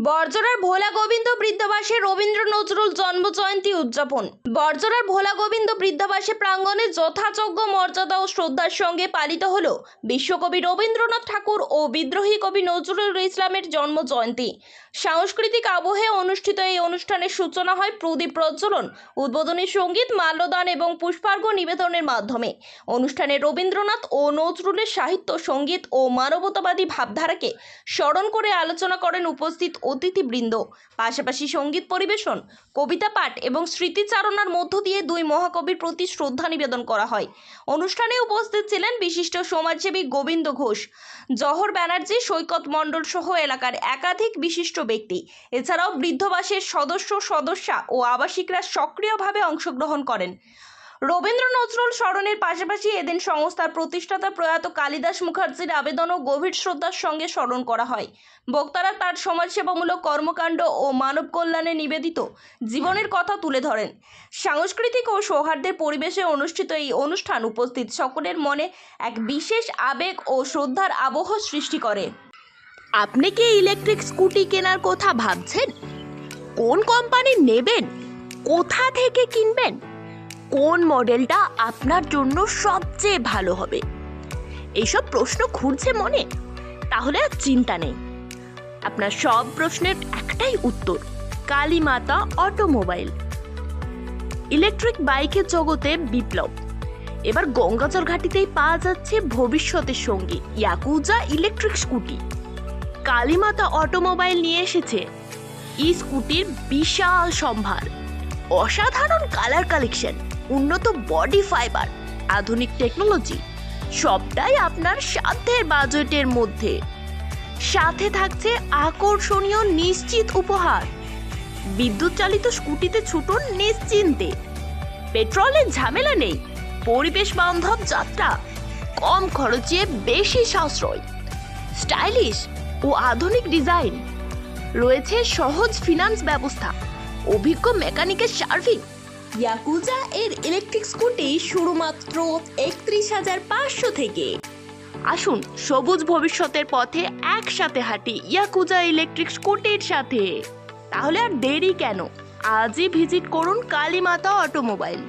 বরজরার ভোলা গোবিন্দ বৃদ্ধাবাসে রবীন্দ্র নজরুল জন্ম জয়ন্তী উদযাপন। বরজরার ভোলা গোবিন্দ বৃদ্ধাবাসে প্রাঙ্গণে যথাযোগ্য মর্যাদা ও শ্রদ্ধার সঙ্গে পালিত হলো বিশ্বকবি রবীন্দ্রনাথ ঠাকুর ও বিদ্রোহী কবি নজরুল ইসলামের জন্ম জয়ন্তী। সাংস্কৃতিক আবহে অনুষ্ঠিত এই অনুষ্ঠানের সূচনা হয় প্রদীপ প্রজ্বলন, উদ্বোধনী সঙ্গীত, মাল্যদান এবং পুষ্পার্ঘ্য নিবেদনের মাধ্যমে। অনুষ্ঠানে রবীন্দ্রনাথ ও নজরুলের সাহিত্য, সঙ্গীত ও মানবতাবাদী ভাবধারাকে স্মরণ করে আলোচনা করেন উপস্থিত অতিথিবৃন্দ। পাশাপাশি সঙ্গীত পরিবেশন, কবিতা পাঠ এবং স্মৃতিচারণার মধ্য দিয়ে দুই মহাকবির প্রতি শ্রদ্ধা নিবেদন করা হয়। অনুষ্ঠানে উপস্থিত ছিলেন বিশিষ্ট সমাজসেবী গোবিন্দ ঘোষ, জহর ব্যানার্জি, সৈকত মণ্ডল সহ এলাকার একাধিক বিশিষ্ট ব্যক্তি। এছাড়াও বৃদ্ধবাসের সদস্যা ও আবাসিকরা সক্রিয়ভাবে অংশগ্রহণ করেন। রবীন্দ্র নজরুল স্মরণের পাশাপাশি এদিন সংস্থার প্রতিষ্ঠাতা প্রয়াত কালিদাস মুখার্জির আবেদনও গভীর শ্রদ্ধার সঙ্গে স্মরণ করা হয়। বক্তারা তার সমাজসেবামূলক কর্মকাণ্ড ও মানব কল্যাণে নিবেদিত জীবনের কথা তুলে ধরেন। সাংস্কৃতিক ও সৌহার্দ্যের পরিবেশে অনুষ্ঠিত এই অনুষ্ঠান উপস্থিত সকলের মনে এক বিশেষ আবেগ ও শ্রদ্ধার আবহ সৃষ্টি করে। আপনি কি ইলেকট্রিক স্কুটি কেনার কথা ভাবছেন? কোন কোম্পানির নেবেন? কোথা থেকে কিনবেন? কোন মডেলটা আপনার জন্য সবচেয়ে ভালো হবে? এইসব প্রশ্ন ঘুরছে মনে? তাহলে আর চিন্তা নেই, আপনার সব প্রশ্নের একটাই উত্তর, কালীমাতা অটোমোবাইল। ইলেকট্রিক বাইকের জগতে বিপ্লব। এবার গঙ্গাচর ঘাটিতেই পাওয়া যাচ্ছে ভবিষ্যতের সঙ্গী yakuza electric scooty. Kalimata automobile নিয়ে এসেছে ই স্কুটির বিশাল সম্ভার, অসাধারণ কালার কালেকশন, উন্নত বডি ফাইবার, আধুনিক টেকনোলজি, সবটাই আপনার সাধ্যের বাজেটের মধ্যে। সাথে থাকছে আকর্ষণীয় নিশ্চিত উপহার। বিদ্যুৎ চালিত স্কুটিতে ছুটুন নিশ্চিন্তে, পেট্রোলের ঝামেলা নেই, পরিবেশ বান্ধব যাত্রা, কম খরচে বেশি সাশ্রয়, স্টাইলিশ ও আধুনিক ডিজাইন, রয়েছে সহজ ফিনান্স ব্যবস্থা, অভিজ্ঞ মেকানিকের সার্ভিস। ইয়াকুজা এর ইলেকট্রিক স্কুটি শুরু মাত্র 31,500 থেকে। আসুন সবুজ ভবিষ্যতের পথে একসাথে হাঁটি ইয়াকুজা ইলেকট্রিক স্কুটির সাথে। তাহলে আর দেরি কেন? আজই ভিজিট করুন কালীমাতা অটোমোবাইল।